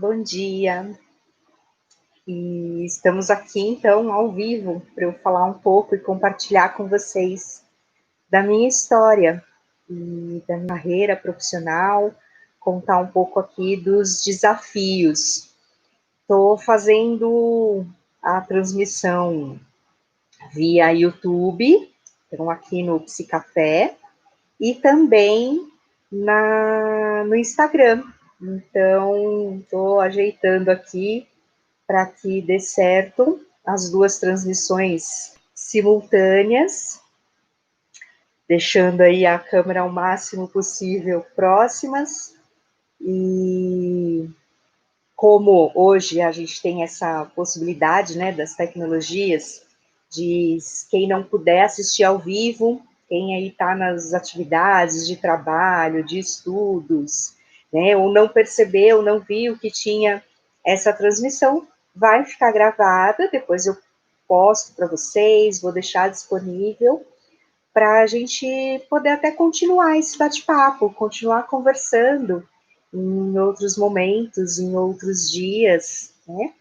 bom dia. E estamos aqui, então, ao vivo, para eu falar um pouco e compartilhar com vocês da minha história e da minha carreira profissional, contar um pouco aqui dos desafios. Estou fazendo a transmissão via YouTube, então aqui no Psicafé, e também no Instagram. Então, estou ajeitando aqui para que dê certo as duas transmissões simultâneas, deixando aí a câmera o máximo possível próximas. E como hoje a gente tem essa possibilidade, né, das tecnologias, de quem não puder assistir ao vivo, quem aí está nas atividades de trabalho, de estudos, né, ou não percebeu, não viu que tinha essa transmissão, vai ficar gravada, depois eu posto para vocês, vou deixar disponível para a gente poder até continuar esse bate-papo, continuar conversando em outros momentos, em outros dias, né?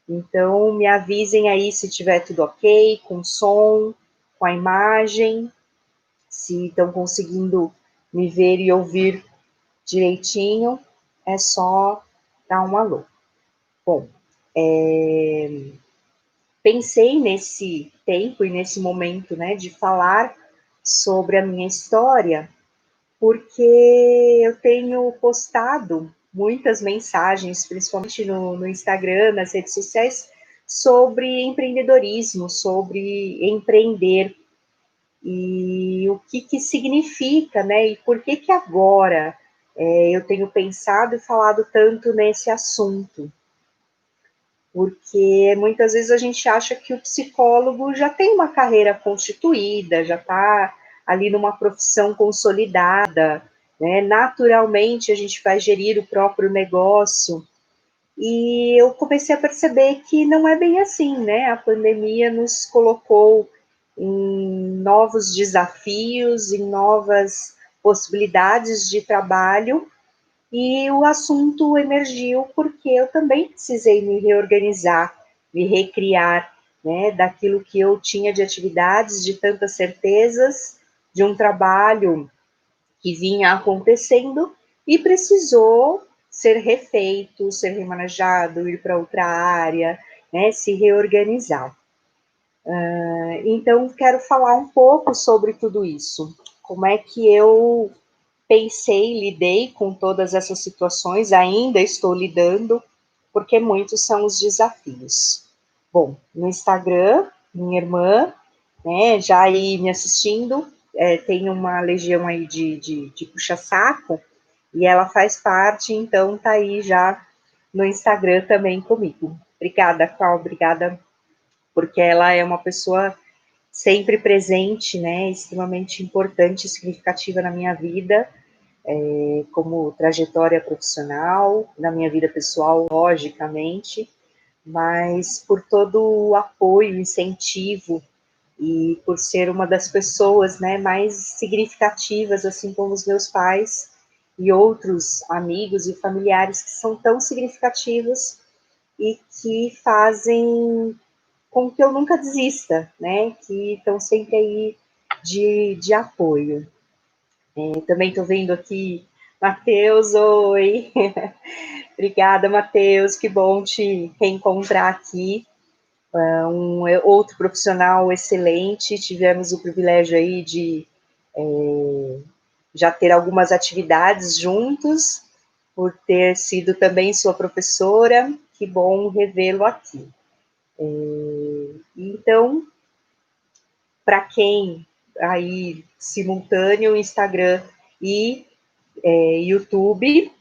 Então, me avisem aí se tiver tudo ok, com o som, com a imagem, se estão conseguindo me ver e ouvir direitinho, é só dar um alô. Bom, pensei nesse tempo e nesse momento, né, de falar sobre a minha história, porque eu tenho postado muitas mensagens, principalmente no Instagram, nas redes sociais, sobre empreendedorismo, sobre empreender e o que significa, né? E por que agora eu tenho pensado e falado tanto nesse assunto. Porque muitas vezes a gente acha que o psicólogo já tem uma carreira constituída, já está ali numa profissão consolidada, né? Naturalmente a gente vai gerir o próprio negócio. E eu comecei a perceber que não é bem assim, né? A pandemia nos colocou em novos desafios, em novas possibilidades de trabalho, e o assunto emergiu porque eu também precisei me reorganizar, me recriar, né, daquilo que eu tinha de atividades, de tantas certezas, de um trabalho que vinha acontecendo e precisou ser refeito, ser remanejado, ir para outra área, né, se reorganizar. Então, quero falar um pouco sobre tudo isso. Como é que eu pensei, lidei com todas essas situações, ainda estou lidando, porque muitos são os desafios. Bom, no Instagram, minha irmã, né, já aí me assistindo, tem uma legião aí de puxa-saco, e ela faz parte, então tá aí já no Instagram também comigo. Obrigada, Cláudia, obrigada, porque ela é uma pessoa sempre presente, né, extremamente importante e significativa na minha vida, como trajetória profissional, na minha vida pessoal, logicamente, mas por todo o apoio, incentivo e por ser uma das pessoas, né, mais significativas, assim como os meus pais e outros amigos e familiares que são tão significativos e que fazem com que eu nunca desista, né, que estão sempre aí de apoio. Também estou vendo aqui, Matheus, oi. Obrigada, Matheus, que bom te reencontrar aqui. Outro profissional excelente, tivemos o privilégio aí de já ter algumas atividades juntos, por ter sido também sua professora, que bom revê-lo aqui. Então, para quem aí simultâneo, Instagram e YouTube,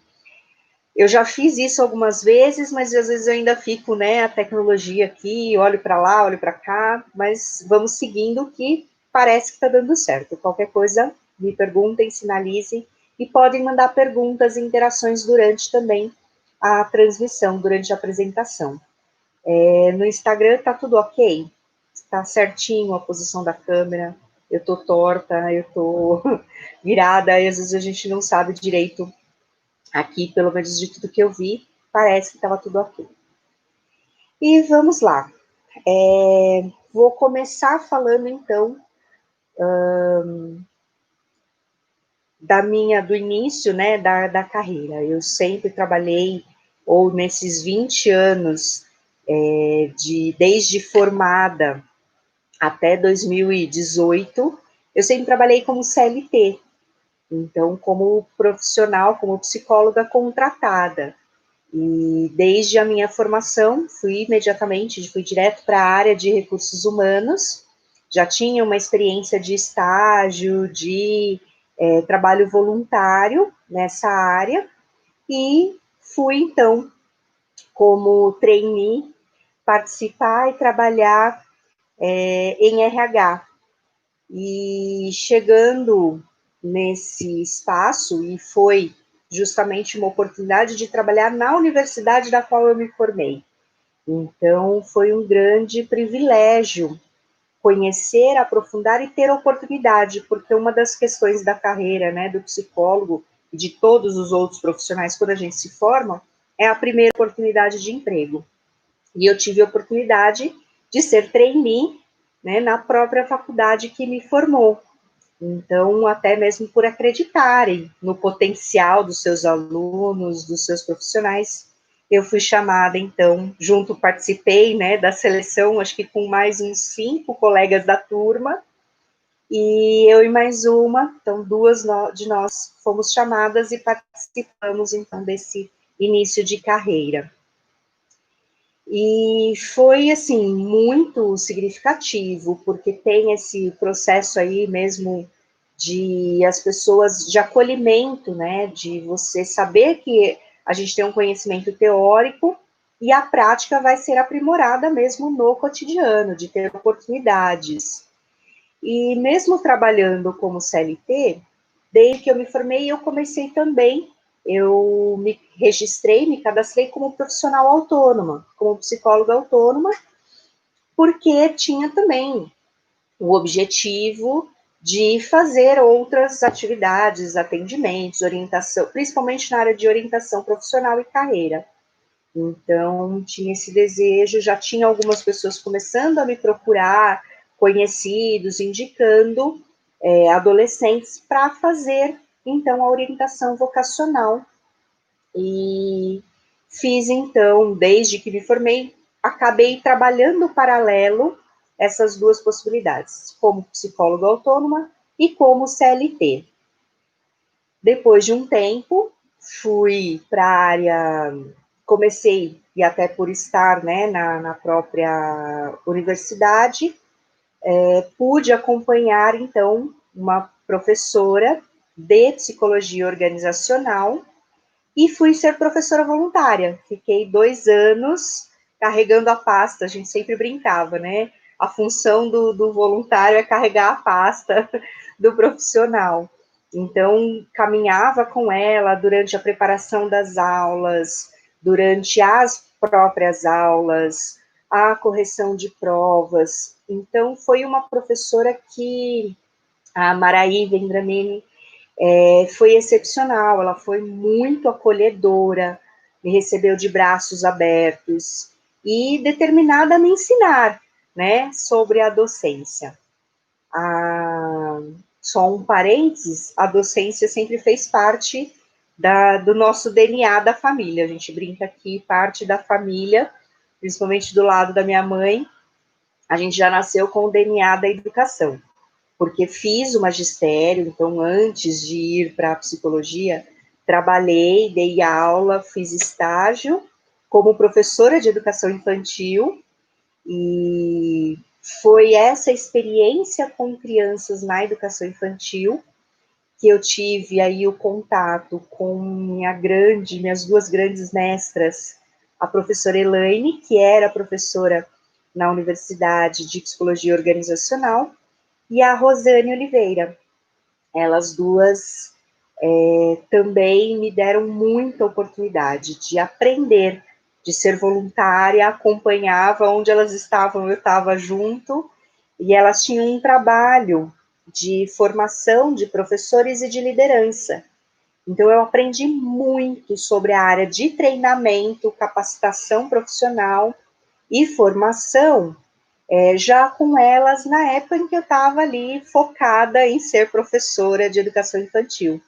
eu já fiz isso algumas vezes, mas às vezes eu ainda fico, né, a tecnologia aqui, olho para lá, olho para cá, mas vamos seguindo que parece que está dando certo. Qualquer coisa, me perguntem, sinalizem, e podem mandar perguntas e interações durante também a transmissão, durante a apresentação. No Instagram está tudo ok? Está certinho a posição da câmera? Eu estou torta, eu estou virada, e às vezes a gente não sabe direito aqui, pelo menos de tudo que eu vi, parece que estava tudo ok. E vamos lá. Vou começar falando, então, do início, né, da carreira. Eu sempre trabalhei, ou nesses 20 anos, desde formada até 2018, eu sempre trabalhei como CLT, então como profissional, como psicóloga contratada. E desde a minha formação, fui direto para a área de recursos humanos, já tinha uma experiência de estágio, de trabalho voluntário nessa área, e fui, então, como trainee, participar e trabalhar em RH. E chegando nesse espaço, e foi justamente uma oportunidade de trabalhar na universidade da qual eu me formei. Então, foi um grande privilégio conhecer, aprofundar e ter oportunidade, porque uma das questões da carreira, né, do psicólogo e de todos os outros profissionais, quando a gente se forma, é a primeira oportunidade de emprego. E eu tive a oportunidade de ser trainee, né, na própria faculdade que me formou. Então, até mesmo por acreditarem no potencial dos seus alunos, dos seus profissionais, eu fui chamada, então, participei, né, da seleção, acho que com mais uns 5 colegas da turma, e eu e mais uma, então de nós fomos chamadas e participamos, então, desse início de carreira. E foi, assim, muito significativo, porque tem esse processo aí mesmo de as pessoas, de acolhimento, né, de você saber que a gente tem um conhecimento teórico e a prática vai ser aprimorada mesmo no cotidiano, de ter oportunidades. E mesmo trabalhando como CLT, desde que eu me formei, eu comecei também, eu me registrei, me cadastrei como profissional autônoma, como psicóloga autônoma, porque tinha também o objetivo de fazer outras atividades, atendimentos, orientação, principalmente na área de orientação profissional e carreira. Então, tinha esse desejo, já tinha algumas pessoas começando a me procurar, conhecidos, indicando adolescentes para fazer, então, a orientação vocacional. E fiz, então, desde que me formei, acabei trabalhando paralelo essas duas possibilidades, como psicóloga autônoma e como CLT. Depois de um tempo, fui para a área, comecei, e até por estar, né, na própria universidade, pude acompanhar, então, uma professora de psicologia organizacional e fui ser professora voluntária. Fiquei 2 anos carregando a pasta, a gente sempre brincava, né? A função do voluntário é carregar a pasta do profissional. Então, caminhava com ela durante a preparação das aulas, durante as próprias aulas, a correção de provas. Então, foi uma professora que, a Maraí Vendramini, foi excepcional, ela foi muito acolhedora, me recebeu de braços abertos e determinada a me ensinar, né, sobre a docência. Só um parênteses, a docência sempre fez parte do nosso DNA da família, a gente brinca aqui, parte da família, principalmente do lado da minha mãe, a gente já nasceu com o DNA da educação, porque fiz o magistério, então antes de ir para a psicologia, trabalhei, dei aula, fiz estágio como professora de educação infantil, e foi essa experiência com crianças na educação infantil que eu tive aí o contato com minhas 2 grandes mestras, a professora Elaine, que era professora na Universidade de Psicologia Organizacional, e a Rosane Oliveira. Elas duas também me deram muita oportunidade de aprender, de ser voluntária, acompanhava onde elas estavam, eu estava junto, e elas tinham um trabalho de formação de professores e de liderança. Então, eu aprendi muito sobre a área de treinamento, capacitação profissional e formação, já com elas na época em que eu estava ali focada em ser professora de educação infantil.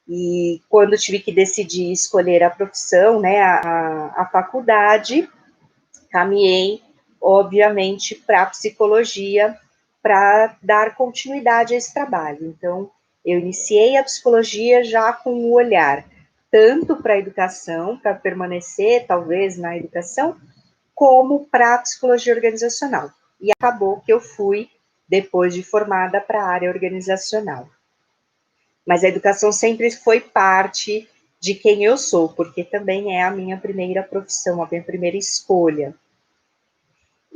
E quando tive que decidir escolher a profissão, né, a faculdade, caminhei, obviamente, para a psicologia, para dar continuidade a esse trabalho. Então, eu iniciei a psicologia já com o olhar tanto para a educação, para permanecer, talvez, na educação, como para a psicologia organizacional. E acabou que eu fui, depois de formada, para a área organizacional. Mas a educação sempre foi parte de quem eu sou, porque também é a minha primeira profissão, a minha primeira escolha.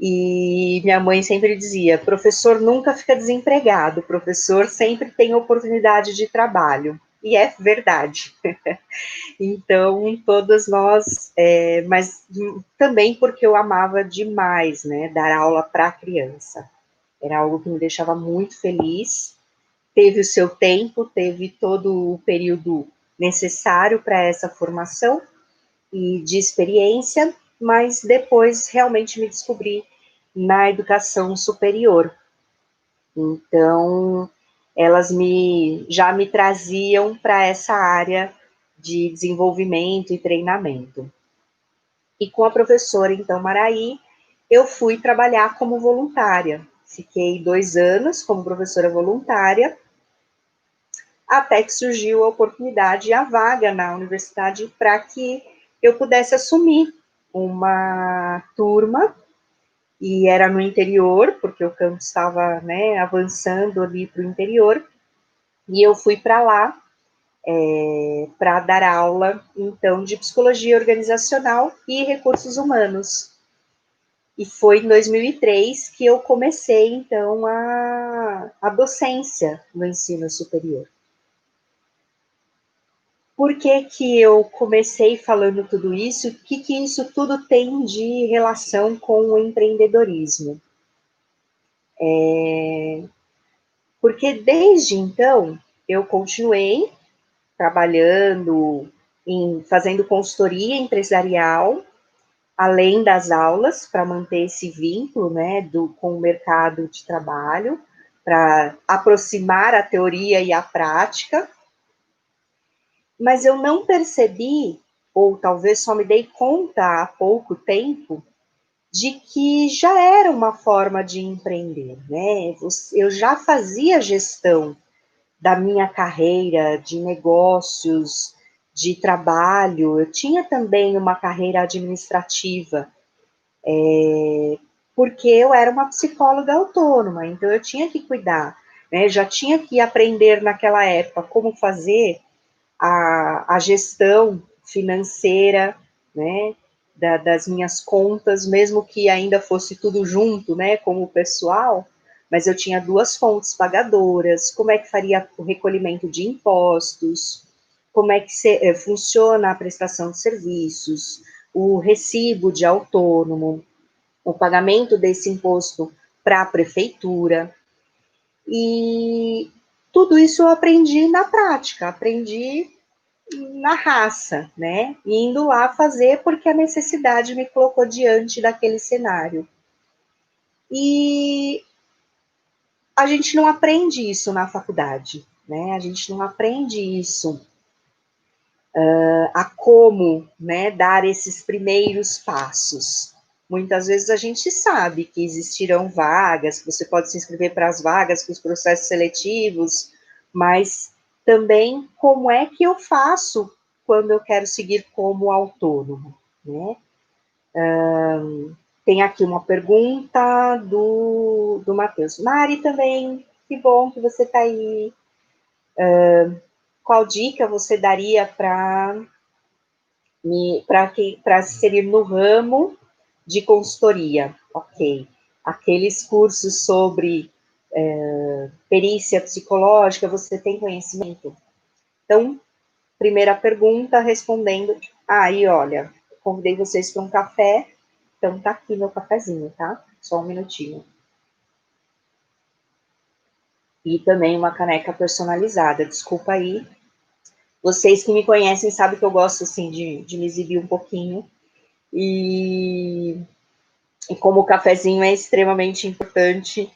E minha mãe sempre dizia, professor nunca fica desempregado, professor sempre tem oportunidade de trabalho. E é verdade. Então, todas nós, mas também porque eu amava demais, né, dar aula para a criança. Era algo que me deixava muito feliz. Teve o seu tempo, teve todo o período necessário para essa formação e de experiência, mas depois realmente me descobri na educação superior. Então, elas já me traziam para essa área de desenvolvimento e treinamento. E com a professora, então, Maraí, eu fui trabalhar como voluntária. Fiquei 2 anos como professora voluntária, até que surgiu a oportunidade e a vaga na universidade para que eu pudesse assumir uma turma, e era no interior, porque o campus estava, né, avançando ali para o interior, e eu fui para lá para dar aula, então, de psicologia organizacional e recursos humanos. E foi em 2003 que eu comecei, então, a docência no ensino superior. Por que que eu comecei falando tudo isso? O que isso tudo tem de relação com o empreendedorismo? Porque desde então eu continuei trabalhando fazendo consultoria empresarial, além das aulas, para manter esse vínculo, né, com o mercado de trabalho, para aproximar a teoria e a prática. Mas eu não percebi, ou talvez só me dei conta há pouco tempo, de que já era uma forma de empreender, né? Eu já fazia gestão da minha carreira, de negócios, de trabalho, eu tinha também uma carreira administrativa, porque eu era uma psicóloga autônoma, então eu tinha que cuidar, né? Já tinha que aprender naquela época como fazer a gestão financeira, né, das minhas contas, mesmo que ainda fosse tudo junto, né, como o pessoal, mas eu tinha 2 fontes pagadoras, como é que faria o recolhimento de impostos, como é que funciona a prestação de serviços, o recibo de autônomo, o pagamento desse imposto para a prefeitura, e tudo isso eu aprendi na prática, aprendi na raça, né? Indo lá fazer porque a necessidade me colocou diante daquele cenário. E a gente não aprende isso na faculdade, né? A gente não aprende isso, a como, né, dar esses primeiros passos. Muitas vezes a gente sabe que existirão vagas, que você pode se inscrever para as vagas, para os processos seletivos, mas também como é que eu faço quando eu quero seguir como autônomo, né? Tem aqui uma pergunta do Matheus. Mari também, que bom que você está aí. Qual dica você daria para inserir no ramo de consultoria? Ok. Aqueles cursos sobre perícia psicológica, você tem conhecimento? Então, primeira pergunta, respondendo. Aí, olha, convidei vocês para um café, então tá aqui meu cafezinho, tá? Só um minutinho. E também uma caneca personalizada, desculpa aí. Vocês que me conhecem sabem que eu gosto, assim, de me exibir um pouquinho. E como o cafezinho é extremamente importante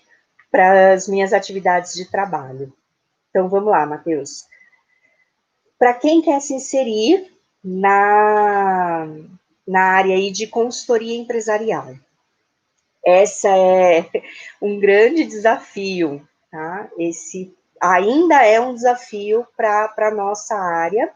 para as minhas atividades de trabalho. Então, vamos lá, Matheus. Para quem quer se inserir na área aí de consultoria empresarial, essa é um grande desafio, tá? Esse ainda é um desafio para a nossa área,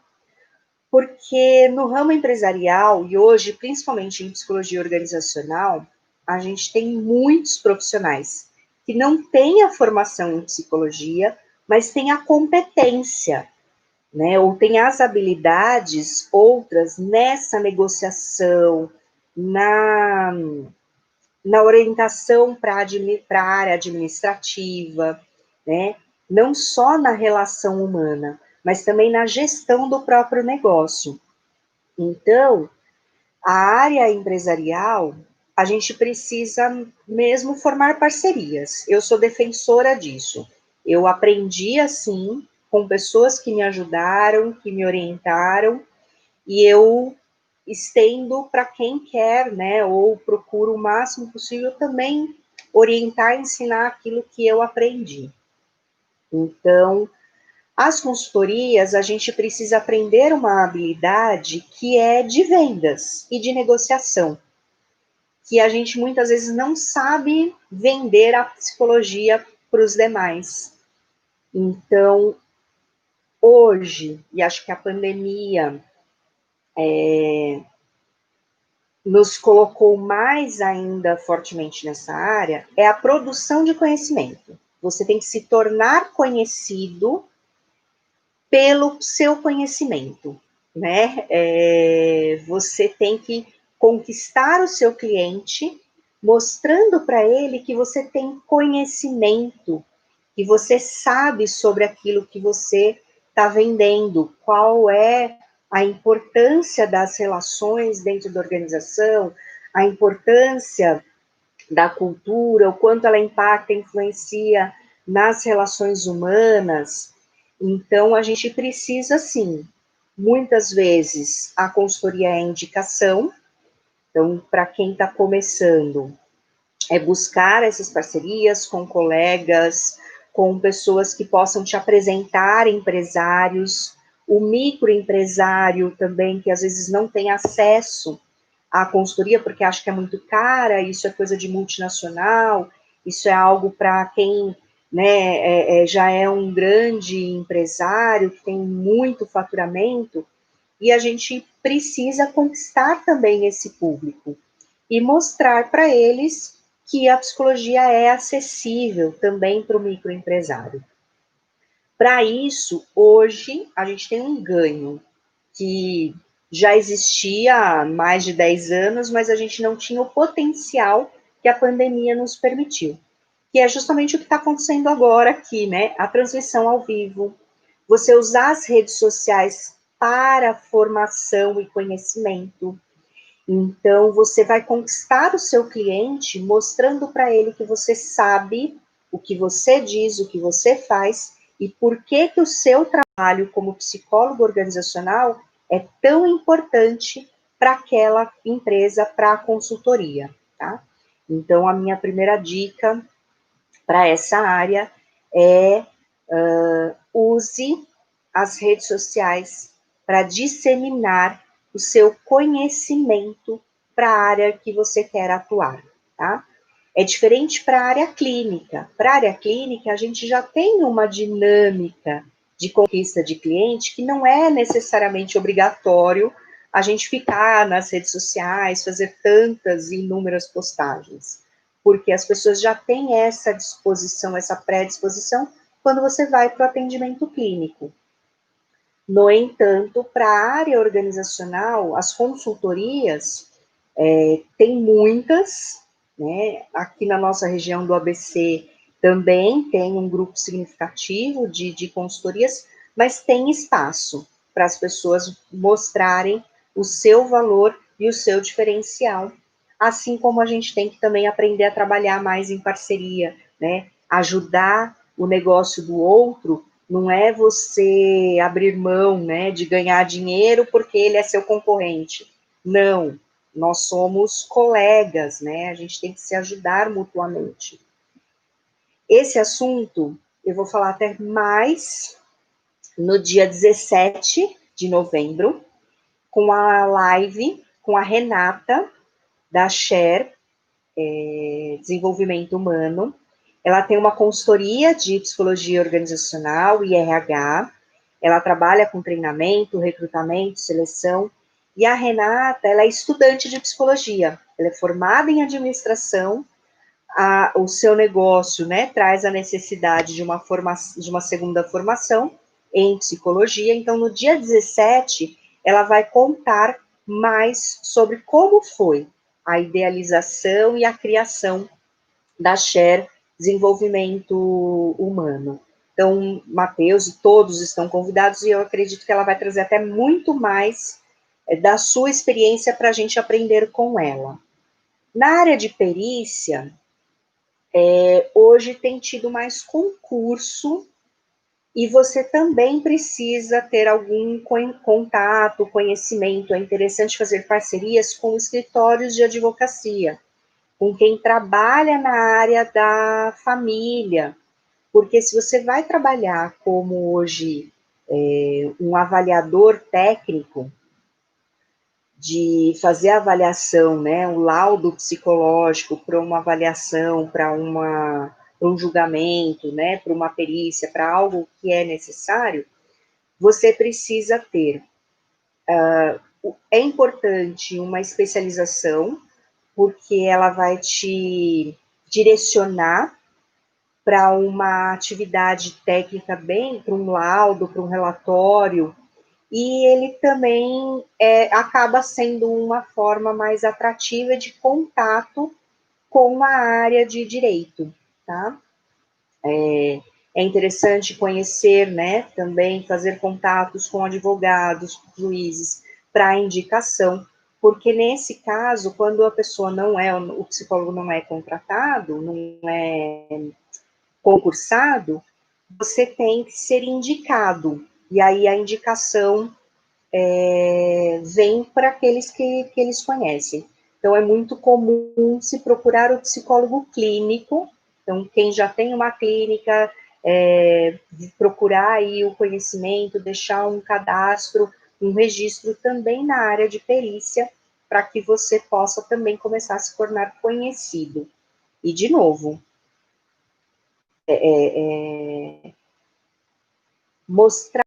porque no ramo empresarial, e hoje, principalmente em psicologia organizacional, a gente tem muitos profissionais que não têm a formação em psicologia, mas têm a competência, né? Ou têm as habilidades outras nessa negociação, na orientação para a área administrativa, né? Não só na relação humana, mas também na gestão do próprio negócio. Então, a área empresarial, a gente precisa mesmo formar parcerias. Eu sou defensora disso. Eu aprendi assim, com pessoas que me ajudaram, que me orientaram, e eu estendo para quem quer, né, ou procuro o máximo possível também orientar, ensinar aquilo que eu aprendi. Então, as consultorias, a gente precisa aprender uma habilidade que é de vendas e de negociação, que a gente muitas vezes não sabe vender a psicologia para os demais. Então, hoje, e acho que a pandemia nos colocou mais ainda fortemente nessa área, é a produção de conhecimento. Você tem que se tornar conhecido pelo seu conhecimento, né? Você tem que conquistar o seu cliente, mostrando para ele que você tem conhecimento, que você sabe sobre aquilo que você está vendendo, qual é a importância das relações dentro da organização, a importância da cultura, o quanto ela impacta, influencia nas relações humanas. Então, a gente precisa, sim, muitas vezes a consultoria é indicação. Então, para quem está começando, é buscar essas parcerias com colegas, com pessoas que possam te apresentar empresários, o microempresário também, que às vezes não tem acesso à consultoria, porque acha que é muito cara, isso é coisa de multinacional, isso é algo para quem, né, já é um grande empresário, que tem muito faturamento, e a gente precisa conquistar também esse público e mostrar para eles que a psicologia é acessível também para o microempresário. Para isso, hoje, a gente tem um ganho que já existia há mais de 10 anos, mas a gente não tinha o potencial que a pandemia nos permitiu, que é justamente o que está acontecendo agora aqui, né? A transmissão ao vivo, você usar as redes sociais para formação e conhecimento. Então, você vai conquistar o seu cliente mostrando para ele que você sabe o que você diz, o que você faz e por que o seu trabalho como psicólogo organizacional é tão importante para aquela empresa, para a consultoria, tá? Então, a minha primeira dica para essa área é use as redes sociais para disseminar o seu conhecimento para a área que você quer atuar, tá? É diferente para a área clínica. Para a área clínica, a gente já tem uma dinâmica de conquista de cliente que não é necessariamente obrigatório a gente ficar nas redes sociais, fazer tantas e inúmeras postagens, porque as pessoas já têm essa disposição, essa predisposição quando você vai para o atendimento clínico. No entanto, para a área organizacional, as consultorias, tem muitas, né? Aqui na nossa região do ABC também tem um grupo significativo de consultorias, mas tem espaço para as pessoas mostrarem o seu valor e o seu diferencial, assim como a gente tem que também aprender a trabalhar mais em parceria, né? Ajudar o negócio do outro Não é você abrir mão, né, de ganhar dinheiro porque ele é seu concorrente. Não, nós somos colegas, né? A gente tem que se ajudar mutuamente. Esse assunto eu vou falar até mais no dia 17 de novembro, com a live com a Renata, da Share Desenvolvimento Humano. Ela tem uma consultoria de psicologia organizacional e RH. Ela trabalha com treinamento, recrutamento, seleção. E a Renata, ela é estudante de psicologia. Ela é formada em administração. O seu negócio, né, traz a necessidade de uma segunda formação em psicologia. Então, no dia 17, ela vai contar mais sobre como foi a idealização e a criação da Share Desenvolvimento Humano. Então, Matheus e todos estão convidados e eu acredito que ela vai trazer até muito mais da sua experiência para a gente aprender com ela. Na área de perícia, hoje tem tido mais concurso e você também precisa ter algum contato, conhecimento. É interessante fazer parcerias com escritórios de advocacia, com quem trabalha na área da família, porque se você vai trabalhar como hoje um avaliador técnico, de fazer a avaliação, né, um laudo psicológico para uma avaliação, para um julgamento, né, para uma perícia, para algo que é necessário, você precisa ter. É importante uma especialização, porque ela vai te direcionar para uma atividade técnica bem, para um laudo, para um relatório, e ele também acaba sendo uma forma mais atrativa de contato com a área de direito, tá? É interessante conhecer, né, também fazer contatos com advogados, juízes, para indicação, porque nesse caso, quando a pessoa não é, o psicólogo não é contratado, não é concursado, você tem que ser indicado, e aí a indicação vem para aqueles que eles conhecem. Então, é muito comum se procurar o psicólogo clínico. Então, quem já tem uma clínica, procurar aí o conhecimento, deixar um cadastro, um registro também na área de perícia, para que você possa também começar a se tornar conhecido. E, de novo, mostrar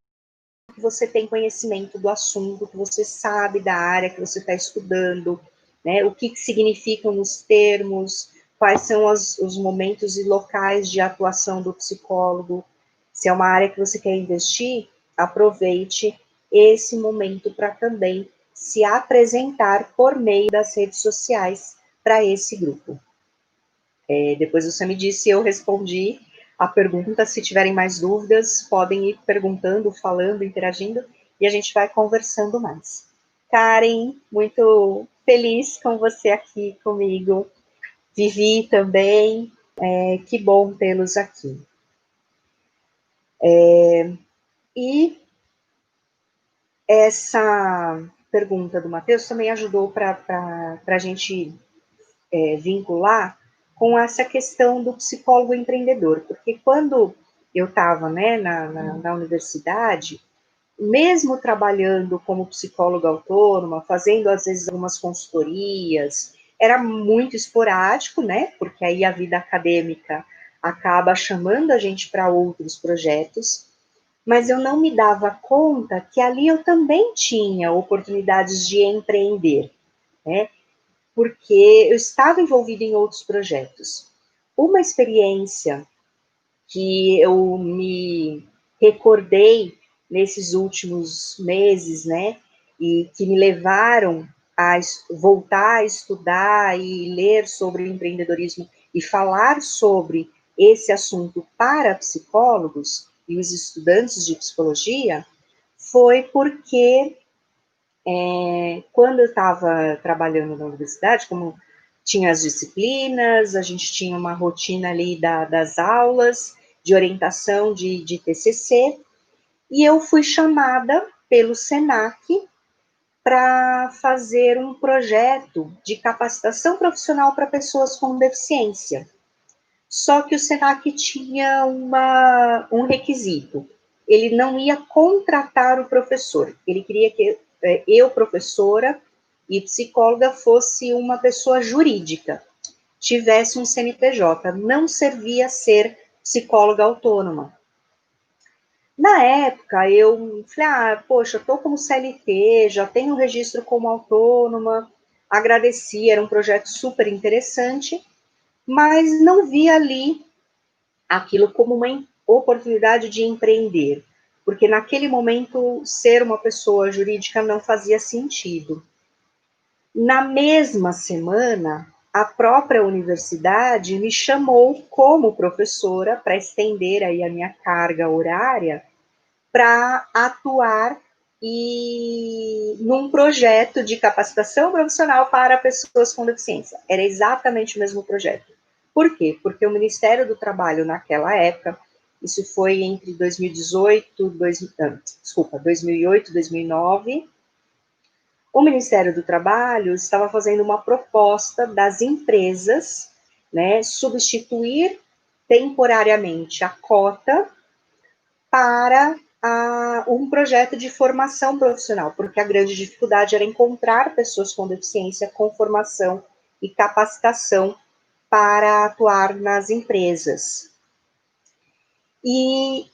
que você tem conhecimento do assunto, que você sabe da área que você está estudando, né? O que significam os termos, quais são os momentos e locais de atuação do psicólogo. Se é uma área que você quer investir, aproveite esse momento para também se apresentar por meio das redes sociais para esse grupo. Depois você me disse se eu respondi a pergunta. Se tiverem mais dúvidas, podem ir perguntando, falando, interagindo, e a gente vai conversando mais. Karen, muito feliz com você aqui comigo. Vivi também, que bom tê-los aqui. E essa pergunta do Matheus também ajudou para a gente vincular com essa questão do psicólogo empreendedor, porque quando eu estava, né, na universidade, mesmo trabalhando como psicóloga autônoma, fazendo às vezes algumas consultorias, era muito esporádico, né, porque aí a vida acadêmica acaba chamando a gente para outros projetos, mas eu não me dava conta que ali eu também tinha oportunidades de empreender, né, porque eu estava envolvida em outros projetos. Uma experiência que eu me recordei nesses últimos meses, né, e que me levaram a voltar a estudar e ler sobre empreendedorismo e falar sobre esse assunto para psicólogos e os estudantes de psicologia, foi porque quando eu estava trabalhando na universidade, como tinha as disciplinas, a gente tinha uma rotina ali das aulas, de orientação de TCC, e eu fui chamada pelo SENAC para fazer um projeto de capacitação profissional para pessoas com deficiência. Só que o SENAC tinha um requisito. Ele não ia contratar o professor. Ele queria que eu, professora e psicóloga, fosse uma pessoa jurídica, tivesse um CNPJ. Não servia ser psicóloga autônoma. Na época, eu falei, poxa, eu estou como CLT, já tenho registro como autônoma, agradeci, era um projeto super interessante, mas não vi ali aquilo como uma oportunidade de empreender, porque naquele momento ser uma pessoa jurídica não fazia sentido. Na mesma semana, a própria universidade me chamou como professora para estender aí a minha carga horária para atuar num projeto de capacitação profissional para pessoas com deficiência. Era exatamente o mesmo projeto. Por quê? Porque o Ministério do Trabalho, naquela época, isso foi entre 2008 e 2009, o Ministério do Trabalho estava fazendo uma proposta das empresas, né, substituir temporariamente a cota para um projeto de formação profissional, porque a grande dificuldade era encontrar pessoas com deficiência com formação e capacitação para atuar nas empresas. E,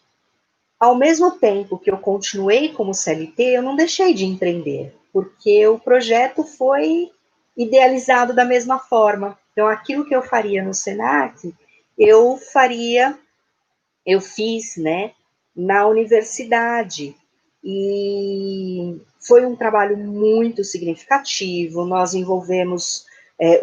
ao mesmo tempo que eu continuei como CLT, eu não deixei de empreender, porque o projeto foi idealizado da mesma forma. Então, aquilo que eu faria no SENAC, eu fiz, né, na universidade, e foi um trabalho muito significativo. Nós envolvemos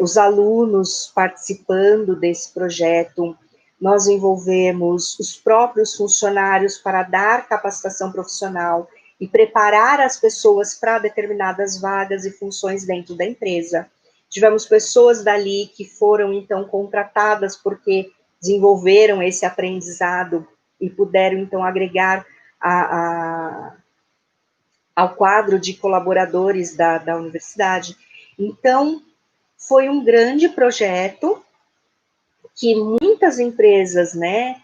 os alunos participando desse projeto, nós envolvemos os próprios funcionários para dar capacitação profissional e preparar as pessoas para determinadas vagas e funções dentro da empresa. Tivemos pessoas dali que foram, então, contratadas porque desenvolveram esse aprendizado e puderam, então, agregar ao quadro de colaboradores da universidade. Então, foi um grande projeto que muitas empresas, né,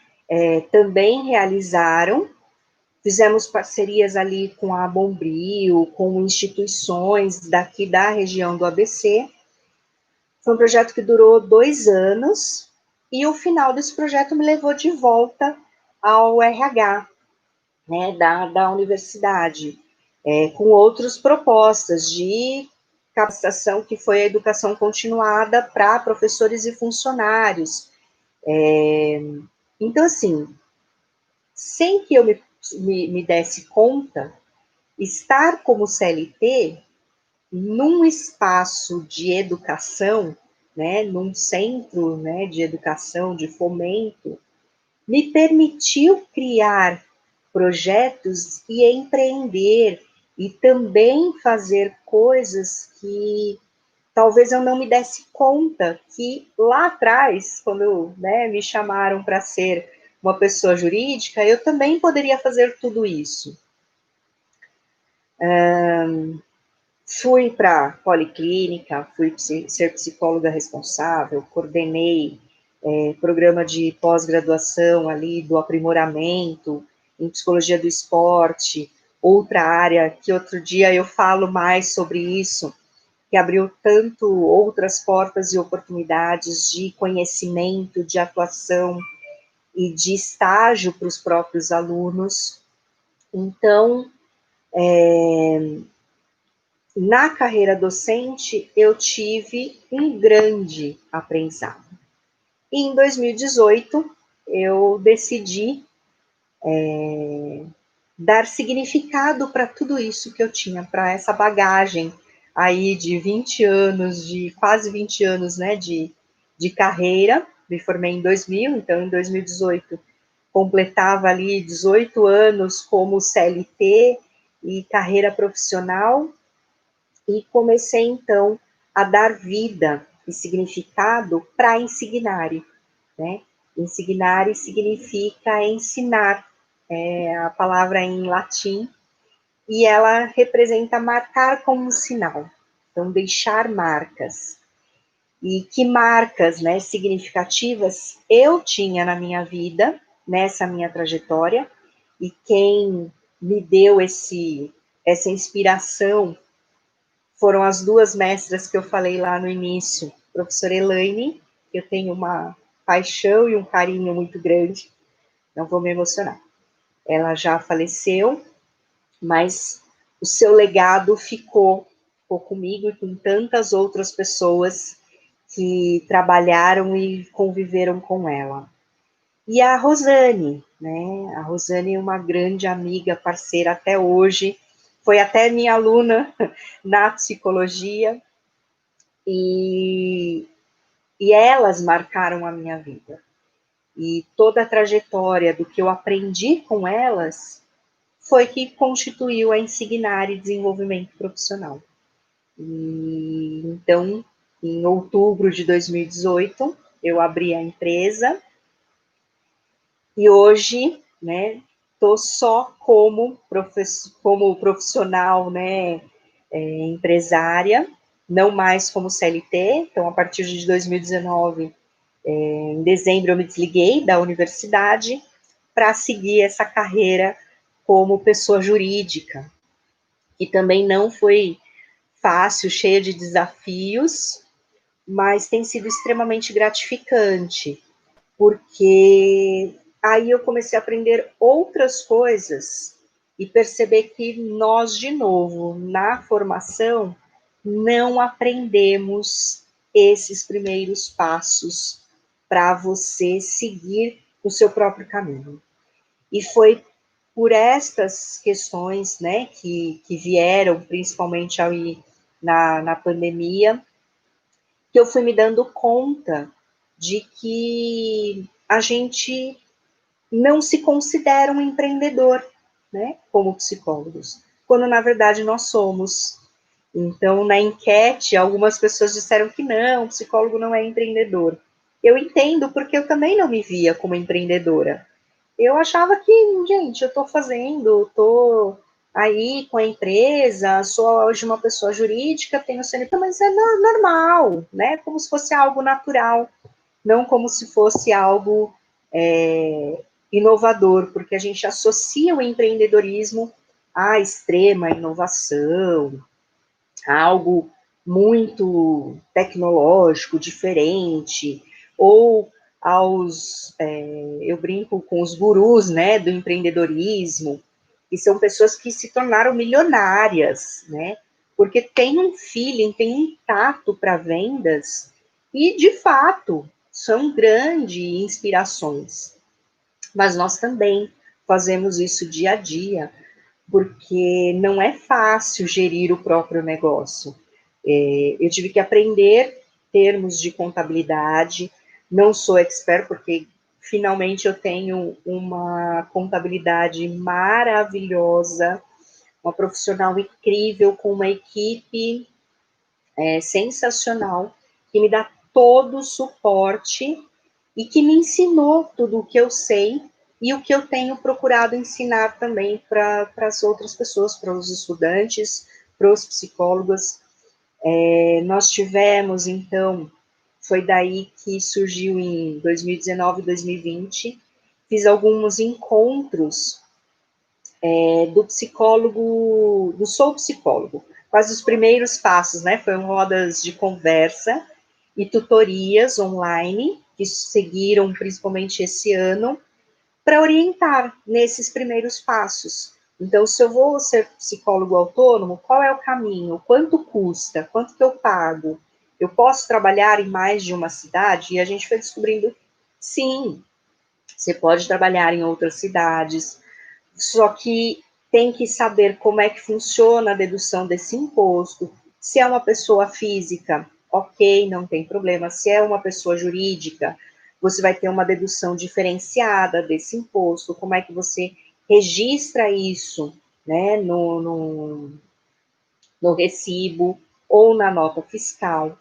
também realizaram. Fizemos parcerias ali com a Bombril, com instituições daqui da região do ABC. Foi um projeto que durou 2 anos, e o final desse projeto me levou de volta ao RH, né, da universidade, com outras propostas de capacitação, que foi a educação continuada para professores e funcionários. Então, assim, sem que eu me desse conta, estar como CLT num espaço de educação, né, num centro, né, de educação, de fomento, me permitiu criar projetos e empreender, e também fazer coisas que talvez eu não me desse conta que lá atrás, quando, né, me chamaram para ser uma pessoa jurídica, eu também poderia fazer tudo isso. Fui para a policlínica, fui ser psicóloga responsável, coordenei programa de pós-graduação ali do aprimoramento em psicologia do esporte, outra área que outro dia eu falo mais sobre isso, que abriu tanto outras portas e oportunidades de conhecimento, de atuação e de estágio para os próprios alunos. Então, na carreira docente, eu tive um grande aprendizado. E em 2018, eu decidi dar significado para tudo isso que eu tinha, para essa bagagem aí de 20 anos, de quase 20 anos, né, de carreira. Me formei em 2000, então em 2018 completava ali 18 anos como CLT e carreira profissional, e comecei então a dar vida e significado para a Insignare, né? Insignare significa ensinar, é a palavra em latim, e ela representa marcar como um sinal, então deixar marcas. E que marcas, né, significativas eu tinha na minha vida, nessa minha trajetória, e quem me deu essa inspiração foram as duas mestras que eu falei lá no início, professora Elaine, que eu tenho uma paixão e um carinho muito grande, não vou me emocionar. Ela já faleceu, mas o seu legado ficou comigo e com tantas outras pessoas que trabalharam e conviveram com ela. E a Rosane, né? A Rosane é uma grande amiga, parceira até hoje, foi até minha aluna na psicologia, e, e elas marcaram a minha vida. E toda a trajetória do que eu aprendi com elas foi que constituiu a Insignare Desenvolvimento Profissional. E então, em outubro de 2018, eu abri a empresa e hoje, né, estou só como profissional, né, empresária, não mais como CLT. Então, a partir de 2019, em dezembro, eu me desliguei da universidade para seguir essa carreira como pessoa jurídica, que também não foi fácil, cheia de desafios, mas tem sido extremamente gratificante, porque aí eu comecei a aprender outras coisas e perceber que nós, de novo, na formação, não aprendemos esses primeiros passos para você seguir o seu próprio caminho. E foi por estas questões, né, que vieram, principalmente aí na pandemia, que eu fui me dando conta de que a gente não se considera um empreendedor, né, como psicólogos, quando na verdade nós somos. Então, na enquete, algumas pessoas disseram que não, o psicólogo não é empreendedor. Eu entendo, porque eu também não me via como empreendedora. Eu achava que, gente, eu estou fazendo, estou aí com a empresa, sou hoje uma pessoa jurídica, tenho CNP, mas é normal, né? Como se fosse algo natural, não como se fosse algo inovador, porque a gente associa o empreendedorismo à extrema inovação, a algo muito tecnológico, diferente, ou eu brinco com os gurus, né, do empreendedorismo, que são pessoas que se tornaram milionárias, né, porque tem um feeling, tem um tato para vendas, e de fato são grandes inspirações. Mas nós também fazemos isso dia a dia, porque não é fácil gerir o próprio negócio. Eu tive que aprender termos de contabilidade, não sou expert, porque finalmente eu tenho uma contabilidade maravilhosa, uma profissional incrível, com uma equipe sensacional, que me dá todo o suporte e que me ensinou tudo o que eu sei e o que eu tenho procurado ensinar também para as outras pessoas, para os estudantes, para os psicólogos. Nós tivemos, então, foi daí que surgiu em 2019 e 2020, fiz alguns encontros do psicólogo, do Sou Psicólogo, quase os primeiros passos, né? Foram rodas de conversa e tutorias online, que seguiram principalmente esse ano, para orientar nesses primeiros passos. Então, se eu vou ser psicólogo autônomo, qual é o caminho? Quanto custa? Quanto que eu pago? Eu posso trabalhar em mais de uma cidade? E a gente foi descobrindo, sim, você pode trabalhar em outras cidades, só que tem que saber como é que funciona a dedução desse imposto. Se é uma pessoa física, ok, não tem problema. Se é uma pessoa jurídica, você vai ter uma dedução diferenciada desse imposto. Como é que você registra isso, né, no recibo ou na nota fiscal.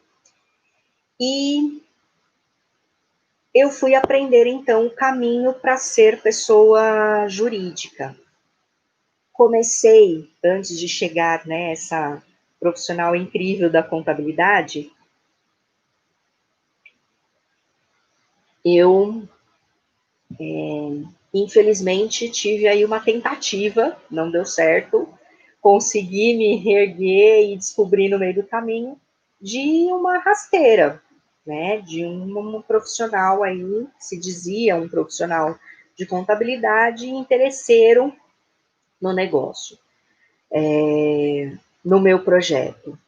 E eu fui aprender, então, o caminho para ser pessoa jurídica. Comecei, antes de chegar nessa profissional incrível da contabilidade, eu, infelizmente, tive aí uma tentativa, não deu certo, consegui me reerguer e descobrir no meio do caminho de uma rasteira, né, de um profissional aí, se dizia um profissional de contabilidade, interesseiro no negócio, no meu projeto.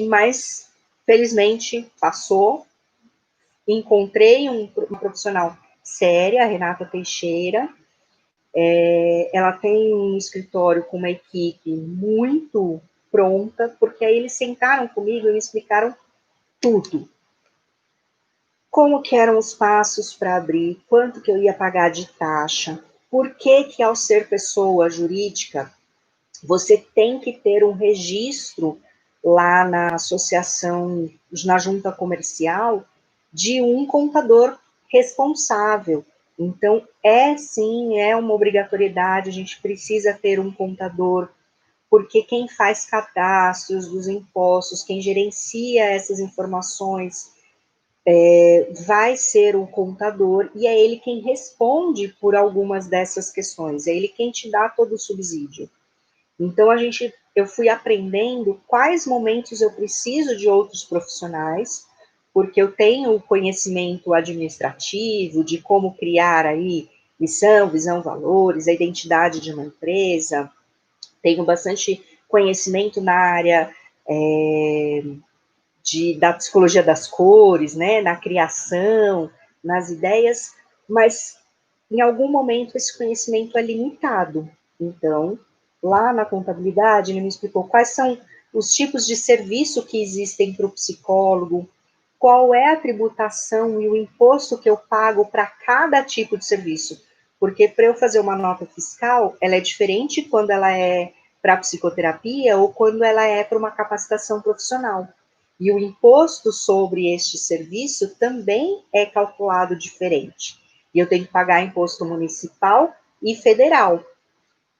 Mas, felizmente, passou, encontrei uma profissional séria, a Renata Teixeira. Ela tem um escritório com uma equipe muito pronta, porque aí eles sentaram comigo e me explicaram tudo. Como que eram os passos para abrir, quanto que eu ia pagar de taxa, por que ao ser pessoa jurídica, você tem que ter um registro lá na associação, na junta comercial, de um contador responsável. Então, sim, é uma obrigatoriedade, a gente precisa ter um contador, porque quem faz cadastros dos impostos, quem gerencia essas informações, vai ser o contador, e é ele quem responde por algumas dessas questões, é ele quem te dá todo o subsídio. Então, eu fui aprendendo quais momentos eu preciso de outros profissionais, porque eu tenho o conhecimento administrativo de como criar aí missão, visão, valores, a identidade de uma empresa, tenho bastante conhecimento na área da psicologia das cores, né, na criação, nas ideias, mas em algum momento esse conhecimento é limitado. Então, lá na contabilidade, ele me explicou quais são os tipos de serviço que existem para o psicólogo, qual é a tributação e o imposto que eu pago para cada tipo de serviço. Porque para eu fazer uma nota fiscal, ela é diferente quando ela é para psicoterapia ou quando ela é para uma capacitação profissional. E o imposto sobre este serviço também é calculado diferente. E eu tenho que pagar imposto municipal e federal.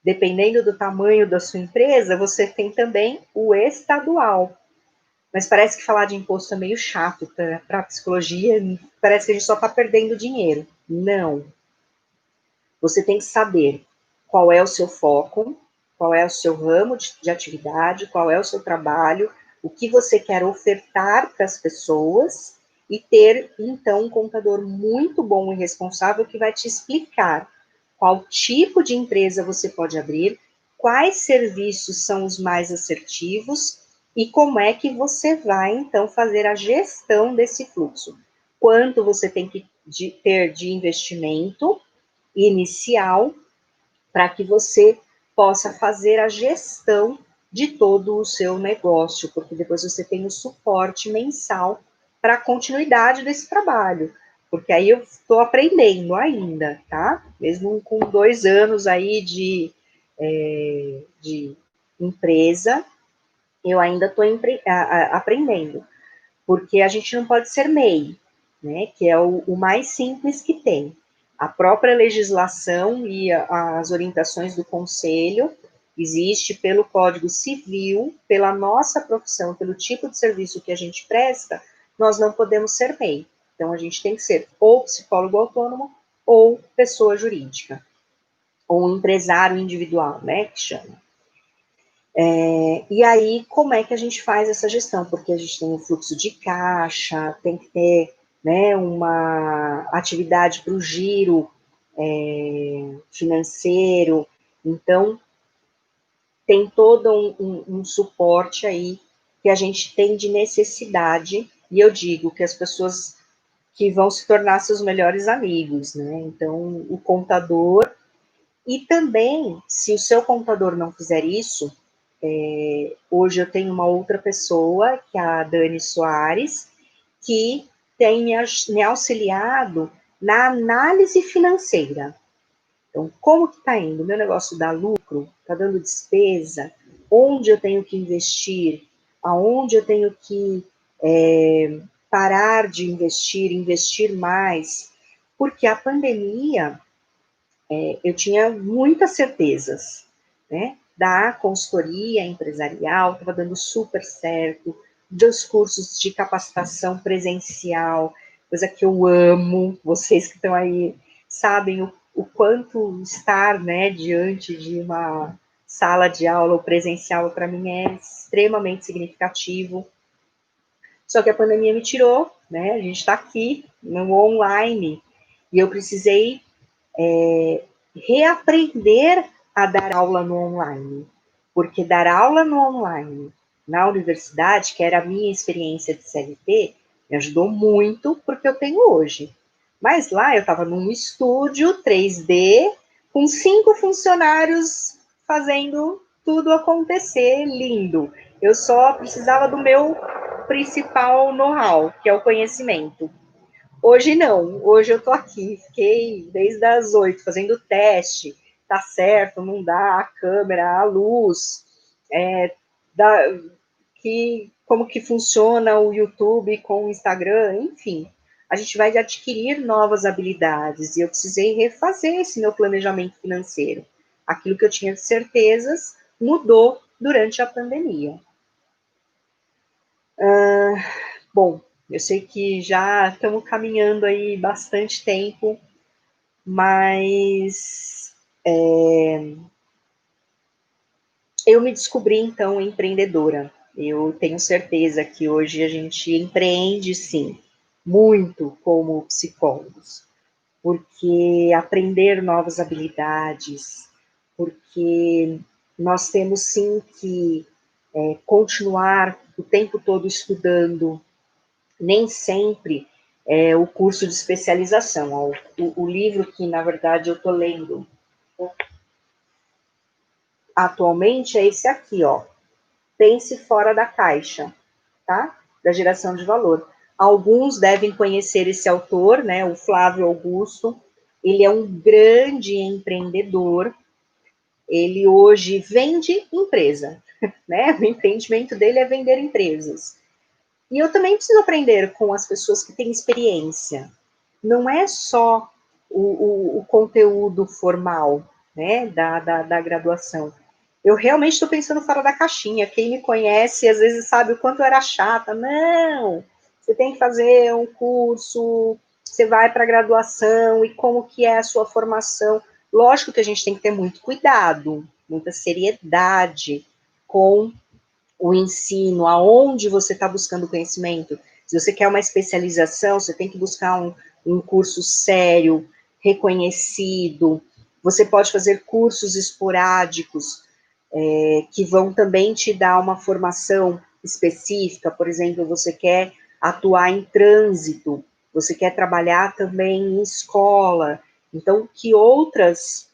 Dependendo do tamanho da sua empresa, você tem também o estadual. Mas parece que falar de imposto é meio chato para a psicologia, parece que a gente só está perdendo dinheiro. Não. Você tem que saber qual é o seu foco, qual é o seu ramo de atividade, qual é o seu trabalho, o que você quer ofertar para as pessoas e ter, então, um contador muito bom e responsável que vai te explicar qual tipo de empresa você pode abrir, quais serviços são os mais assertivos e como é que você vai, então, fazer a gestão desse fluxo. Quanto você tem que ter de investimento inicial para que você possa fazer a gestão de todo o seu negócio, porque depois você tem o suporte mensal para a continuidade desse trabalho, porque aí eu estou aprendendo ainda, tá? Mesmo com 2 anos aí de empresa, eu ainda estou aprendendo, porque a gente não pode ser MEI, né, que é o mais simples que tem. A própria legislação e as orientações do Conselho existe pelo Código Civil, pela nossa profissão, pelo tipo de serviço que a gente presta, nós não podemos ser MEI. Então, a gente tem que ser ou psicólogo autônomo ou pessoa jurídica, ou empresário individual, né, que chama. E aí, como é que a gente faz essa gestão? Porque a gente tem um fluxo de caixa, tem que ter, né, uma atividade para o giro financeiro, então tem todo um suporte aí que a gente tem de necessidade, e eu digo que as pessoas que vão se tornar seus melhores amigos, né? Então, o contador, e também, se o seu contador não fizer isso, hoje eu tenho uma outra pessoa, que é a Dani Soares, que tem me auxiliado na análise financeira. Então, como que está indo? O meu negócio dá lucro? Está dando despesa? Onde eu tenho que investir? Aonde eu tenho que parar de investir, investir mais, porque a pandemia, eu tinha muitas certezas, né? Da consultoria empresarial, estava dando super certo, dos cursos de capacitação presencial, coisa que eu amo, vocês que estão aí sabem o quanto estar, né, diante de uma sala de aula ou presencial para mim é extremamente significativo. Só que a pandemia me tirou, né? A gente está aqui no online e eu precisei reaprender a dar aula no online, porque dar aula no online na universidade, que era a minha experiência de CLT, me ajudou muito porque eu tenho hoje. Mas lá eu estava num estúdio 3D com 5 funcionários fazendo tudo acontecer lindo. Eu só precisava do meu principal know-how, que é o conhecimento. Hoje não, hoje eu tô aqui, fiquei desde as 8 fazendo teste, tá certo, não dá, a câmera, a luz, como que funciona o YouTube com o Instagram, enfim. A gente vai adquirir novas habilidades e eu precisei refazer esse meu planejamento financeiro. Aquilo que eu tinha certezas mudou durante a pandemia. Bom, eu sei que já estamos caminhando aí bastante tempo, mas eu me descobri, então, empreendedora. Eu tenho certeza que hoje a gente empreende, sim, muito como psicólogos, porque aprender novas habilidades, porque nós temos, sim, que continuar o tempo todo estudando, nem sempre é o curso de especialização. O livro que, na verdade, eu estou lendo atualmente é esse aqui, ó. Pense fora da caixa, tá? Da geração de valor. Alguns devem conhecer esse autor, né? O Flávio Augusto. Ele é um grande empreendedor. Ele hoje vende empresa, né? O empreendimento dele é vender empresas. E eu também preciso aprender com as pessoas que têm experiência. Não é só o conteúdo formal, né, da graduação. Eu realmente estou pensando fora da caixinha. Quem me conhece, às vezes, sabe o quanto eu era chata. Não, você tem que fazer um curso, você vai para a graduação, e como que é a sua formação. Lógico que a gente tem que ter muito cuidado, muita seriedade com o ensino, aonde você está buscando conhecimento. Se você quer uma especialização, você tem que buscar um curso sério, reconhecido. Você pode fazer cursos esporádicos, que vão também te dar uma formação específica. Por exemplo, você quer atuar em trânsito, você quer trabalhar também em escola. Então, que outros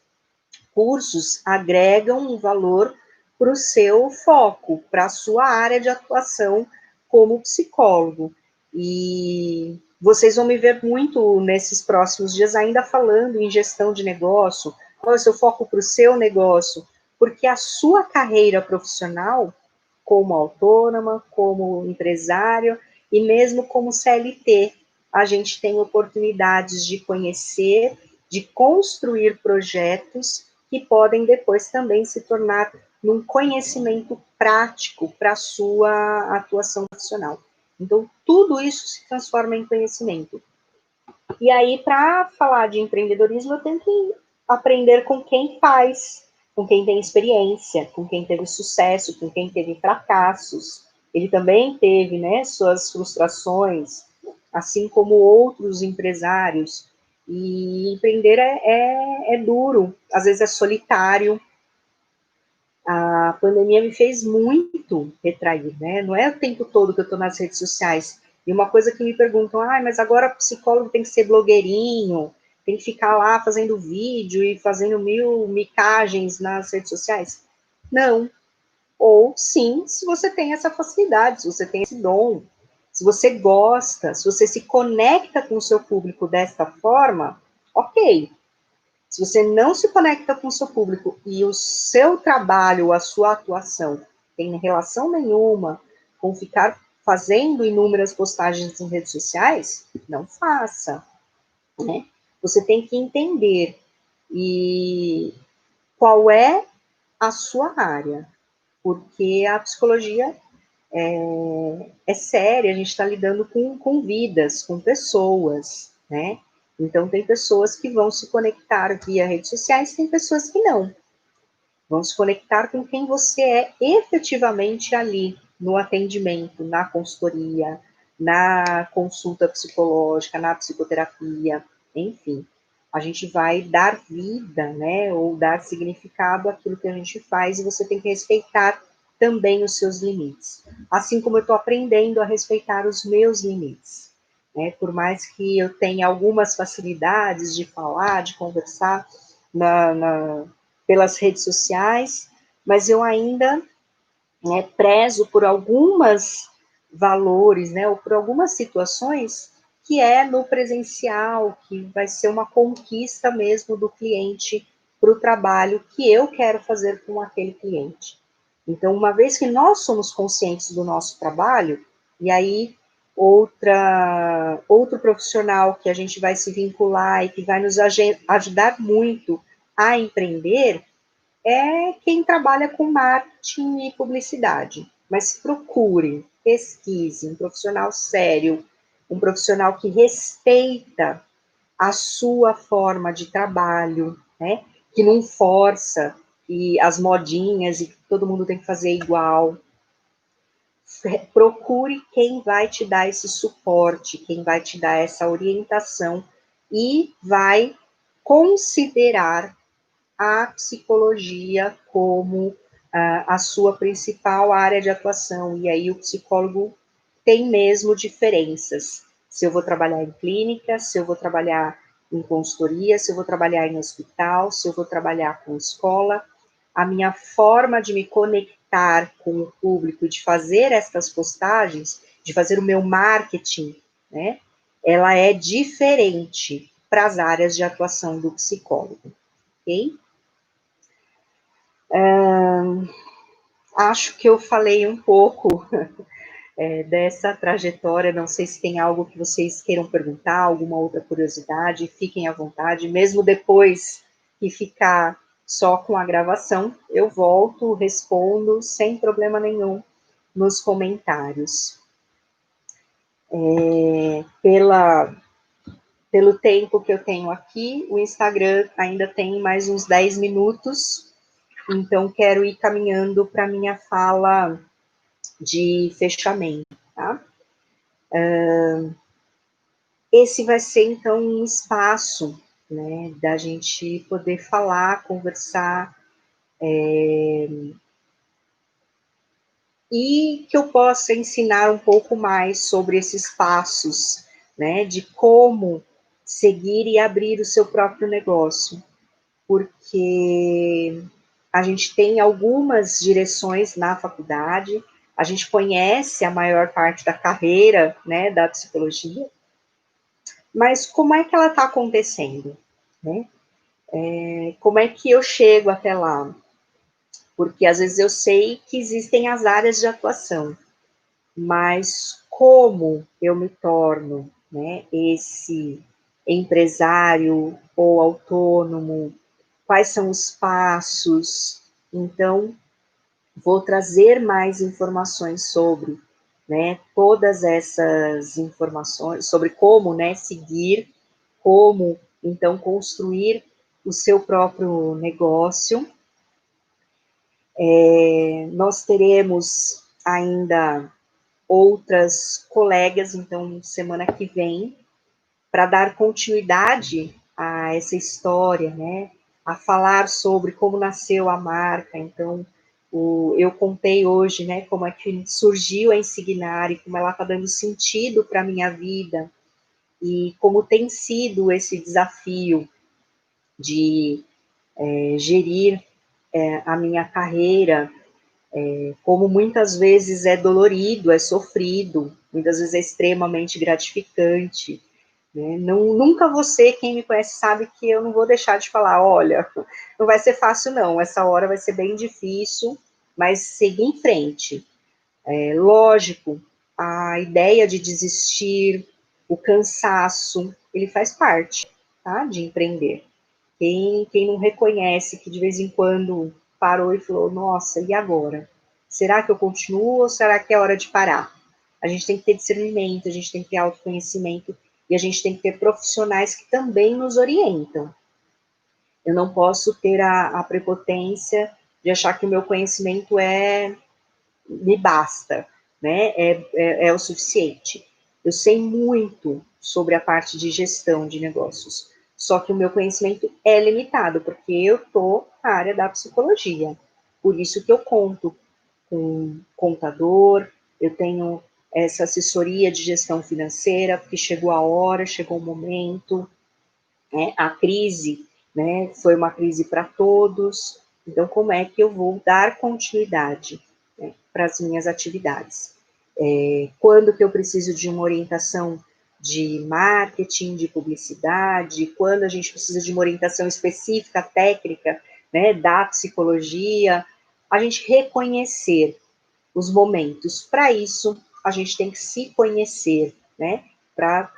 cursos agregam um valor para o seu foco, para a sua área de atuação como psicólogo. E vocês vão me ver muito nesses próximos dias ainda falando em gestão de negócio, qual é o seu foco para o seu negócio, porque a sua carreira profissional, como autônoma, como empresário e mesmo como CLT, a gente tem oportunidades de conhecer, de construir projetos que podem depois também se tornar num conhecimento prático para a sua atuação profissional. Então, tudo isso se transforma em conhecimento. E aí, para falar de empreendedorismo, eu tenho que aprender com quem faz, com quem tem experiência, com quem teve sucesso, com quem teve fracassos. Ele também teve, né, suas frustrações, assim como outros empresários. E empreender é duro, às vezes é solitário. A pandemia me fez muito retrair, né? Não é o tempo todo que eu estou nas redes sociais. E uma coisa que me perguntam, mas agora psicólogo tem que ser blogueirinho, tem que ficar lá fazendo vídeo e fazendo mil micagens nas redes sociais. Não. Ou sim, se você tem essa facilidade, se você tem esse dom, se você gosta, se você se conecta com o seu público desta forma, ok. Se você não se conecta com o seu público e o seu trabalho, a sua atuação tem relação nenhuma com ficar fazendo inúmeras postagens em redes sociais, não faça, né? Você tem que entender e qual é a sua área, porque a psicologia é séria, a gente está lidando com vidas, com pessoas, né? Então, tem pessoas que vão se conectar via redes sociais, tem pessoas que não. Vão se conectar com quem você é efetivamente ali, no atendimento, na consultoria, na consulta psicológica, na psicoterapia, enfim. A gente vai dar vida, né, ou dar significado àquilo que a gente faz e você tem que respeitar também os seus limites. Assim como eu estou aprendendo a respeitar os meus limites. Né? Por mais que eu tenha algumas facilidades de falar, de conversar pelas redes sociais, mas eu ainda prezo por algumas valores, né, ou por algumas situações que é no presencial, que vai ser uma conquista mesmo do cliente para o trabalho que eu quero fazer com aquele cliente. Então, uma vez que nós somos conscientes do nosso trabalho, e aí outro profissional que a gente vai se vincular e que vai nos ajudar muito a empreender, é quem trabalha com marketing e publicidade. Mas procure, pesquise um profissional sério, um profissional que respeita a sua forma de trabalho, né? Que não força e as modinhas e que todo mundo tem que fazer igual. Procure quem vai te dar esse suporte, quem vai te dar essa orientação e vai considerar a psicologia como a sua principal área de atuação. E aí o psicólogo tem mesmo diferenças. Se eu vou trabalhar em clínica, se eu vou trabalhar em consultoria, se eu vou trabalhar em hospital, se eu vou trabalhar com escola, a minha forma de me conectar com o público, de fazer essas postagens, de fazer o meu marketing, né, ela é diferente para as áreas de atuação do psicólogo, ok? Acho que eu falei um pouco dessa trajetória, não sei se tem algo que vocês queiram perguntar, alguma outra curiosidade, fiquem à vontade, mesmo depois que ficar só com a gravação, eu volto, respondo sem problema nenhum nos comentários. Pelo tempo que eu tenho aqui, o Instagram ainda tem mais uns 10 minutos, então quero ir caminhando para a minha fala de fechamento, tá? Esse vai ser, então, um espaço, né, da gente poder falar, conversar, e que eu possa ensinar um pouco mais sobre esses passos, né, de como seguir e abrir o seu próprio negócio, porque a gente tem algumas direções na faculdade, a gente conhece a maior parte da carreira, né, da psicologia, mas como é que ela está acontecendo, né? Como é que eu chego até lá? Porque às vezes eu sei que existem as áreas de atuação, mas como eu me torno, né, esse empresário ou autônomo, quais são os passos? Então, vou trazer mais informações sobre, né, todas essas informações, sobre como, né, seguir, como, então, construir o seu próprio negócio. Nós teremos ainda outras colegas, então, semana que vem, para dar continuidade a essa história, né? A falar sobre como nasceu a marca. Então, eu contei hoje, né, como é que surgiu a Insignare, como ela está dando sentido para a minha vida, e como tem sido esse desafio de gerir a minha carreira, como muitas vezes é dolorido, é sofrido, muitas vezes é extremamente gratificante, né? Nunca você, quem me conhece, sabe que eu não vou deixar de falar, olha, não vai ser fácil não, essa hora vai ser bem difícil, mas seguir em frente. Lógico a ideia de desistir, o cansaço, ele faz parte, tá, de empreender. Quem não reconhece que de vez em quando parou e falou, nossa, e agora? Será que eu continuo ou será que é hora de parar? A gente tem que ter discernimento, a gente tem que ter autoconhecimento e a gente tem que ter profissionais que também nos orientam. Eu não posso ter a prepotência de achar que o meu conhecimento me basta, né? É o suficiente. Eu sei muito sobre a parte de gestão de negócios, só que o meu conhecimento é limitado, porque eu estou na área da psicologia. Por isso que eu conto com um contador, eu tenho essa assessoria de gestão financeira, porque chegou a hora, chegou o momento, né? A crise, né, foi uma crise para todos, então como é que eu vou dar continuidade, né, para as minhas atividades? Quando que eu preciso de uma orientação de marketing, de publicidade, quando a gente precisa de uma orientação específica, técnica, né, da psicologia, a gente reconhecer os momentos. Para isso, a gente tem que se conhecer, né, para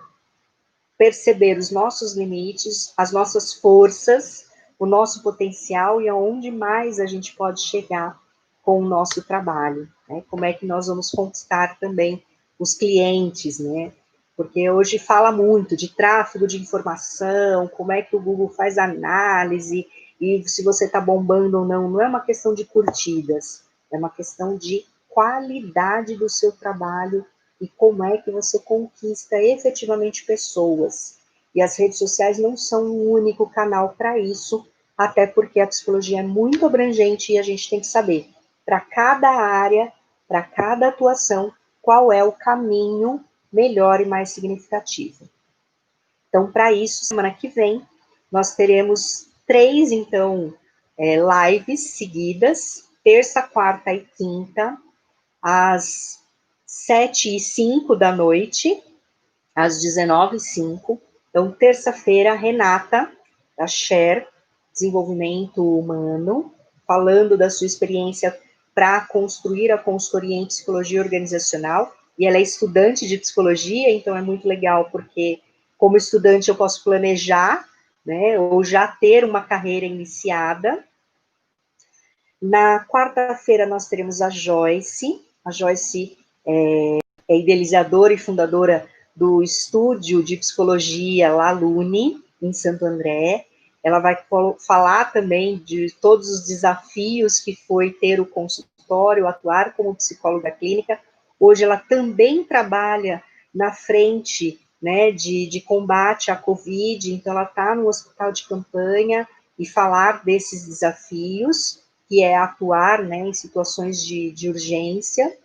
perceber os nossos limites, as nossas forças, o nosso potencial e aonde mais a gente pode chegar com o nosso trabalho, né? Como é que nós vamos conquistar também os clientes, né? Porque hoje fala muito de tráfego de informação, como é que o Google faz análise, e se você está bombando ou não, não é uma questão de curtidas, é uma questão de qualidade do seu trabalho e como é que você conquista efetivamente pessoas. E as redes sociais não são o único canal para isso, até porque a psicologia é muito abrangente e a gente tem que saber, para cada área, para cada atuação, qual é o caminho melhor e mais significativo. Então, para isso, semana que vem, nós teremos 3, então, lives seguidas, terça, quarta e quinta, às 7h05 da noite, às 19h05. Então, terça-feira, Renata, da Share, Desenvolvimento Humano, falando da sua experiência para construir a consultoria em psicologia organizacional. E ela é estudante de psicologia, então é muito legal, porque como estudante eu posso planejar, né, ou já ter uma carreira iniciada. Na quarta-feira nós teremos a Joyce. A Joyce é idealizadora e fundadora do estúdio de psicologia Lalune, em Santo André. Ela vai falar também de todos os desafios que foi ter o consultório, atuar como psicóloga clínica. Hoje ela também trabalha na frente, né, de combate à Covid, então ela está no hospital de campanha e falar desses desafios, que é atuar, né, em situações de urgência.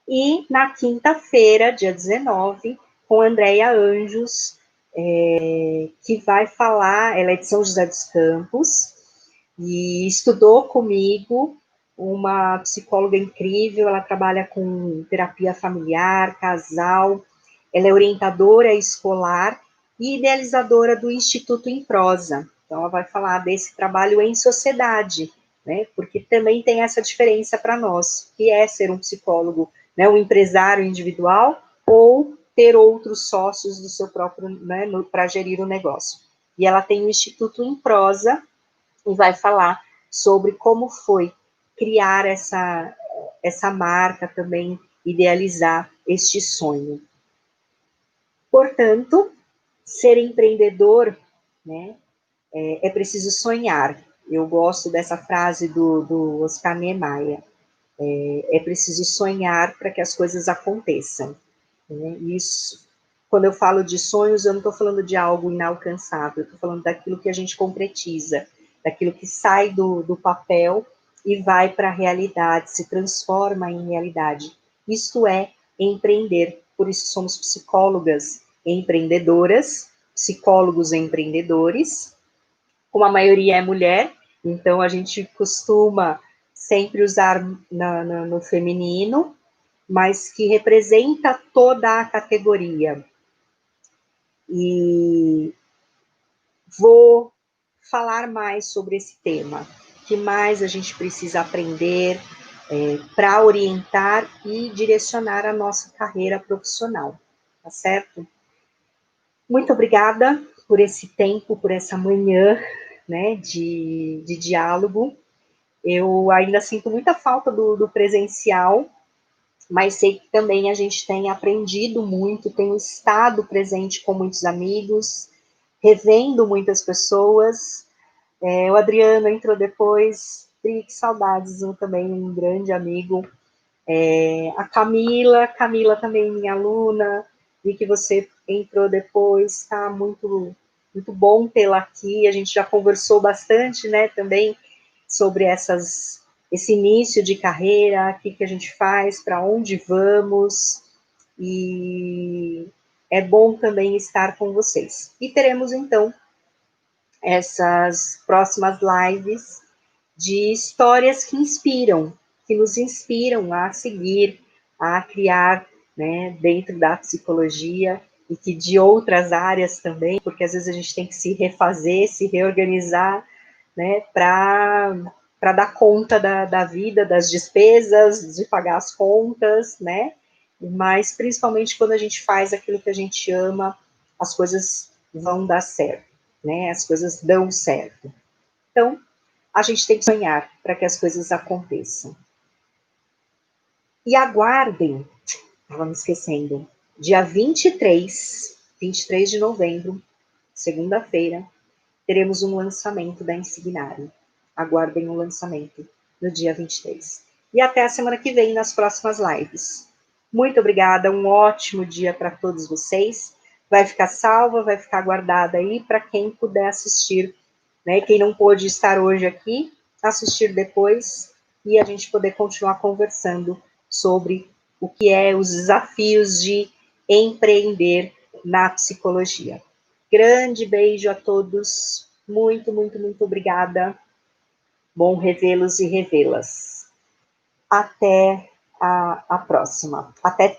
E na quinta-feira, dia 19, com Andréia Anjos, que vai falar, ela é de São José dos Campos, e estudou comigo, uma psicóloga incrível, ela trabalha com terapia familiar, casal, ela é orientadora escolar e idealizadora do Instituto em Prosa. Então, ela vai falar desse trabalho em sociedade, né? Porque também tem essa diferença para nós, que é ser um psicólogo, né, um empresário individual ou ter outros sócios do seu próprio, né, para gerir o negócio. E ela tem o Instituto em Prosa e vai falar sobre como foi criar essa marca também, idealizar este sonho. Portanto, ser empreendedor, né, é preciso sonhar. Eu gosto dessa frase do Oscar Niemeyer. É preciso sonhar para que as coisas aconteçam. Né? Isso, quando eu falo de sonhos, eu não estou falando de algo inalcançável, eu estou falando daquilo que a gente concretiza, daquilo que sai do papel e vai para a realidade, se transforma em realidade. Isto é empreender. Por isso somos psicólogas empreendedoras, psicólogos empreendedores, como a maioria é mulher, então a gente costuma sempre usar no feminino, mas que representa toda a categoria. E vou falar mais sobre esse tema. O que mais a gente precisa aprender? para orientar e direcionar a nossa carreira profissional, tá certo? Muito obrigada por esse tempo, por essa manhã, né, de diálogo. Eu ainda sinto muita falta do presencial, mas sei que também a gente tem aprendido muito, tenho estado presente com muitos amigos, revendo muitas pessoas. O Adriano entrou depois, que saudades, também um grande amigo. A Camila também minha aluna, vi que você entrou depois, está muito bom tê-la aqui, a gente já conversou bastante, né, também sobre esse início de carreira, o que a gente faz, para onde vamos, e é bom também estar com vocês. E teremos, então, essas próximas lives de histórias que nos inspiram a seguir, a criar, né, dentro da psicologia, e que de outras áreas também, porque às vezes a gente tem que se refazer, se reorganizar, né, para dar conta da vida, das despesas, de pagar as contas, né, mas principalmente quando a gente faz aquilo que a gente ama, as coisas vão dar certo, né, as coisas dão certo. Então, a gente tem que sonhar para que as coisas aconteçam. E aguardem, estava me esquecendo, dia 23 de novembro, segunda-feira, teremos um lançamento da Insignário. Aguardem o lançamento no dia 23. E até a semana que vem, nas próximas lives. Muito obrigada, um ótimo dia para todos vocês. Vai ficar salva, vai ficar guardada aí para quem puder assistir, né? Quem não pôde estar hoje aqui, assistir depois e a gente poder continuar conversando sobre o que é os desafios de empreender na psicologia. Grande beijo a todos. Muito, muito, muito obrigada. Bom revê-los e revê-las. Até a próxima. Até